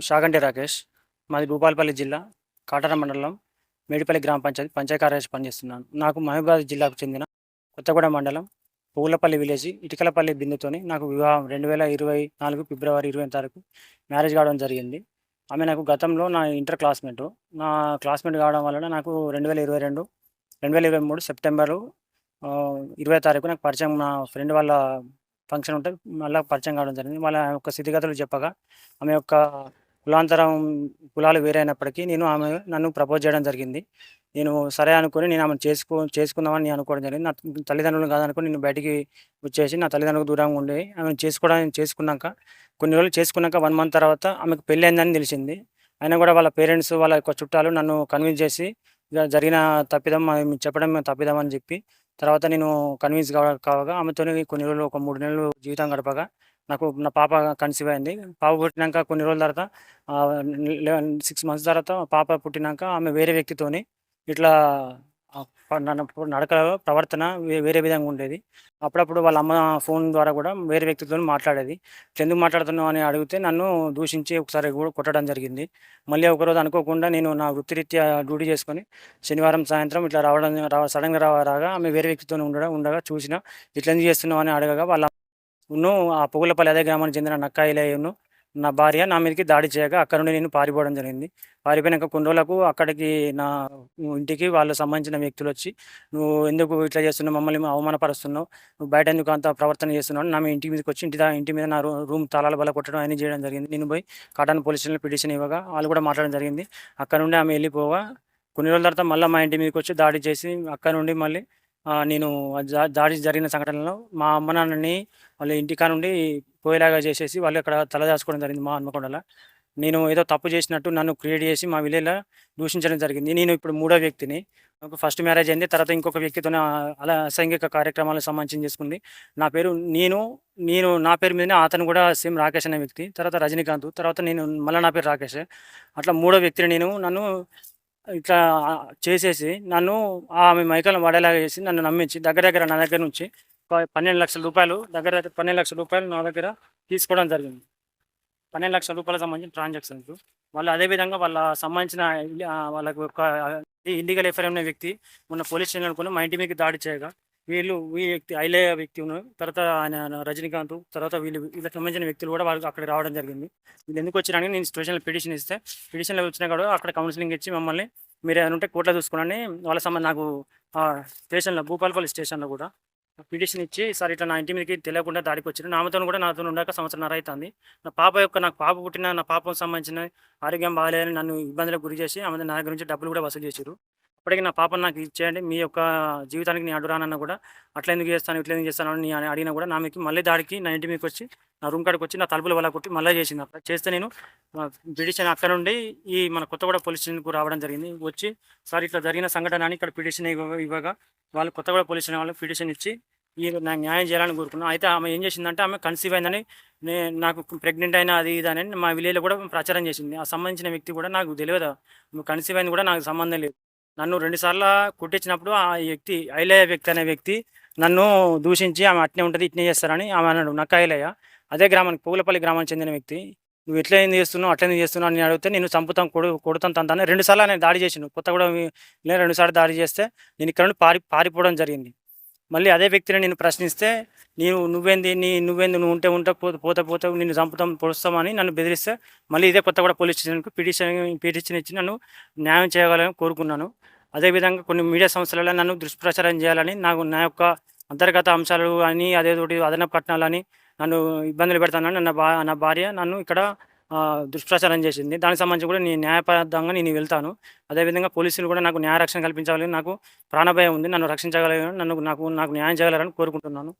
షాగంటి రాకేష్. మాది భూపాలపల్లి జిల్లా, కాటారం మండలం, మేడిపల్లి గ్రామ పంచాయతీ పంచాయతీ కార్యదర్శి పనిచేస్తున్నాను. నాకు మహబూబాబాద్ జిల్లాకు చెందిన కొత్తగూడెం మండలం, పువ్వులపల్లి విలేజ్, ఇటికలపల్లి బిందుతోని నాకు వివాహం 2024 ఫిబ్రవరి 20 తారీఖు మ్యారేజ్ కావడం జరిగింది. ఆమె నాకు గతంలో నా ఇంటర్ క్లాస్‌మేటు. నా క్లాస్‌మేట్ కావడం వలన నాకు 2023 సెప్టెంబరు 20 తారీఖు నాకు పరిచయం, నా ఫ్రెండ్ వాళ్ళ ఫంక్షన్ ఉంటే మళ్ళా పరిచయం కావడం జరిగింది. వాళ్ళ యొక్క స్థితిగతులు చెప్పగా, ఆమె యొక్క కులాంతరం, కులాలు వేరైనప్పటికీ నన్ను ప్రపోజ్ చేయడం జరిగింది. నేను సరే అనుకోని నేను ఆమెను చేసుకుందామని నేను అనుకోవడం జరిగింది. నా తల్లిదండ్రులను కాదనుకోని నేను బయటికి వచ్చేసి నా తల్లిదండ్రులకు దూరంగా ఉండి ఆమెను చేసుకున్నాక కొన్ని రోజులు చేసుకున్నాక 1 మంత్ తర్వాత ఆమెకు పెళ్ళయిందని తెలిసింది. అయినా కూడా వాళ్ళ పేరెంట్స్, వాళ్ళ యొక్క చుట్టాలు నన్ను కన్విన్స్ చేసి జరిగిన తప్పిదం చెప్పడం తప్పిదం అని చెప్పి తర్వాత నేను కన్విన్స్ కావగా ఆమెతోని కొన్ని రోజులు, ఒక 3 నెలలు జీవితం గడపగా నాకు నా పాప కన్సీవ్ అయింది. పాప పుట్టినాక కొన్ని రోజుల తర్వాత 6 మంత్స్ తర్వాత పాప పుట్టినాక ఆమె వేరే వ్యక్తితోని ఇట్లా నడకలో ప్రవర్తన వేరే విధంగా ఉండేది. అప్పుడప్పుడు వాళ్ళ అమ్మ ఫోన్ ద్వారా కూడా వేరే వ్యక్తితోని మాట్లాడేది. "ఇట్లెందుకు మాట్లాడుతున్నావు" అని అడిగితే నన్ను దూషించి ఒకసారి కూడా కొట్టడం జరిగింది. మళ్ళీ ఒకరోజు అనుకోకుండా నేను నా వృత్తిరీత్యా డ్యూటీ చేసుకొని శనివారం సాయంత్రం ఇట్లా సడన్‌గా రాగా ఆమె వేరే వ్యక్తితోని ఉండగా చూసిన. "ఇట్లెందుకు చేస్తున్నావు" అని అడగగా ఆ పువ్వులపల్లి అదే గ్రామానికి చెందిన నక్కా ఇలయ్యను, నా భార్య నా మీదకి దాడి చేయగా అక్కడ నుండి నేను పారిపోవడం జరిగింది. పారిపోయినాక కొన్ని రోజులకు అక్కడికి నా ఇంటికి వాళ్ళకి సంబంధించిన వ్యక్తులొచ్చి, "నువ్వు ఎందుకు ఇట్లా చేస్తున్నావు? మమ్మల్ని అవమానపరుస్తున్నావు. నువ్వు బయట ఎందుకు అంత ప్రవర్తన చేస్తున్నావు" అని నా ఇంటి మీదకొచ్చి ఇంటి మీద నా రూమ్ తాళాలు బల కొట్టడం అన్నీ చేయడం జరిగింది. నేను పోయి కాటన్ పోలీస్ స్టేషన్‌లో పిటిషన్ ఇవ్వగా వాళ్ళు కూడా మాట్లాడడం జరిగింది. అక్కడ నుండి ఆమె వెళ్ళిపోగా కొన్ని రోజుల తర్వాత మళ్ళా మా ఇంటి మీదకొచ్చి దాడి చేసి అక్కడ నుండి మళ్ళీ నేను దాడి జరిగిన సంఘటనలో మా అమ్మ నాన్నని వాళ్ళ ఇంటికాడ నుండి పోయేలాగా చేసేసి వాళ్ళు అక్కడ తలదాచుకోవడం జరిగింది మా హన్మకొండలో. నేను ఏదో తప్పు చేసినట్టు నన్ను క్రియేట్ చేసి మా విలేజ్‌లో దూషించడం జరిగింది. నేను ఇప్పుడు మూడో వ్యక్తిని. నాకు ఫస్ట్ మ్యారేజ్ అయింది. తర్వాత ఇంకొక వ్యక్తితోని అలా అసైంగిక కార్యక్రమాలకు సంబంధించి చేసుకుంది. నా పేరు నేను నేను నా పేరు మీదనే అతను కూడా సేమ్ రాకేష్ అనే వ్యక్తి. తర్వాత రజనీకాంత్. తర్వాత మళ్ళా నా పేరు రాకేషే. అట్లా మూడో వ్యక్తిని నన్ను ఇట్లా చేసేసి ఆమె మైకంలో పడేలాగా చేసి నన్ను నమ్మించి దగ్గర నా దగ్గర నుంచి ఒక 12,00,000 దగ్గర 12,00,000 నా దగ్గర తీసుకోవడం జరిగింది. 12,00,000 సంబంధించిన ట్రాన్సాక్షన్స్. వాళ్ళు అదేవిధంగా సంబంధించిన వాళ్ళకు ఒక ఇల్లీగల్ ఎఫ్ఐఆర్ ఉన్న వ్యక్తి మొన్న పోలీస్ స్టేషన్ అనుకుని మా ఇంటి మీదకి దాడి చేయగా ఈ వ్యక్తి ఐలయ్య వ్యక్తి తర్వాత ఆయన రజనీకాంత్, తర్వాత వీళ్ళకి సంబంధించిన వ్యక్తులు కూడా వాళ్ళకి అక్కడికి రావడం జరిగింది. వీళ్ళు ఎందుకు వచ్చినారని నేను స్టేషన్లో పిటిషన్ ఇస్తే, పిటిషన్లో వచ్చినా కూడా అక్కడ కౌన్సిలింగ్ ఇచ్చి మమ్మల్ని మీరు ఏమైనా ఉంటే కోర్టులో చూసుకోండి వాళ్ళ నాకు స్టేషన్లో, భూపాలపల్లి స్టేషన్లో కూడా పిటిషన్ ఇచ్చి, "సార్ ఇట్లా నా ఇంటి మీదకి తెలియకుండా దాడికి వచ్చారు. నాతో కూడా నాతో ఉండక సంవత్సరంన్నర అవుతుంది. నాకు పాప పుట్టిన నా పాపకు సంబంధించిన ఆరోగ్యం బాగాలేదని నన్ను ఇబ్బందులకు గురి చేసి ఆమె నా దగ్గర నుంచి డబ్బులు కూడా వసూలు చేశారు. అప్పటికి నా పాపను నాకు ఇచ్చేయండి. మీ యొక్క జీవితానికి నేను అడ్డురానన్నా కూడా అట్లా ఎందుకు చేస్తాను, ఇట్లా ఎందుకు చేస్తాను అని నేను అడిగినా కూడా నా మీకు మళ్ళీ దాడికి నా ఇంటి మీదకి వచ్చి నా రూమ్ కాడికి వచ్చి నా తలుపుల వల్ల కొట్టి మళ్ళీ చేసింది. అట్లా చేస్తే నేను పిటిషన్ అక్కడ నుండి మన కొత్తగూడ పోలీస్ స్టేషన్‌కు రావడం జరిగింది. వచ్చి, "సార్ ఇట్లా జరిగిన సంఘటన" అని ఇక్కడ పిటిషన్ ఇవ్వగా వాళ్ళు కొత్తగూడ పోలీస్ స్టేషన్ వాళ్ళు పిటిషన్ ఇచ్చి నాకు న్యాయం చేయాలని కోరుకున్నాను. అయితే ఆమె ఏం చేసిందంటే ఆమె కన్సీవ్ అయిందని, నాకు ప్రెగ్నెంట్ అయినా అది ఇది అని మా విలేజ్‌లో కూడా ప్రచారం చేసింది. ఆ సంబంధించిన వ్యక్తి కూడా నాకు తెలియదు. నువ్వు కన్సీవ్ అయింది కూడా నాకు సంబంధం లేదు. నన్ను 2 సార్లు కొట్టించినప్పుడు ఆ వ్యక్తి ఐలయ్య వ్యక్తి అనే వ్యక్తి నన్ను దూషించి, "ఆమె అట్నే ఉంటుంది, ఇట్నే చేస్తారని" ఆమె అన్నాడు. నక్క ఐలయ్య అదే గ్రామానికి, పువ్వులపల్లి గ్రామానికి చెందిన వ్యక్తి. "నువ్వు ఇట్లా ఏం చేస్తున్నావు, అట్లా ఎందుకు చేస్తున్నావు" అని అడిగితే, "నేను చంపుతాం, కొడతాం తంతాను" 2 సార్లు ఆయన దాడి చేసిండు. కొత్తగూడెం 2 సార్లు దాడి చేస్తే నేను ఇక్కడ నుండి పారిపోవడం జరిగింది. మళ్ళీ అదే వ్యక్తిని నేను ప్రశ్నిస్తే, నువ్వేంది నువ్వు ఉంటే పోతే నిన్ను చంపుతాం, పొడుస్తామని నన్ను బెదిరిస్తే మళ్ళీ ఇదే కొత్తగూడ పోలీస్ స్టేషన్‌కు పిటిషన్ ఇచ్చి నన్ను న్యాయం చేయగలని కోరుకున్నాను. అదేవిధంగా కొన్ని మీడియా సంస్థలలో నన్ను దుష్ప్రచారం చేయాలని, నా యొక్క అంతర్గత అంశాలు అని, అదేదోటి అదనపు కట్నాలని నన్ను ఇబ్బందులు పెడతానని నా భార్య నన్ను ఇక్కడ దుష్ప్రచారం చేసింది. దానికి సంబంధించి కూడా నేను న్యాయబద్ధంగా వెళ్తాను. అదేవిధంగా పోలీసులు కూడా నాకు న్యాయ రక్షణ కల్పించాలని, నాకు ప్రాణభయం ఉంది. నన్ను రక్షించగలరని, నాకు న్యాయం చేయగలరని కోరుకుంటున్నాను.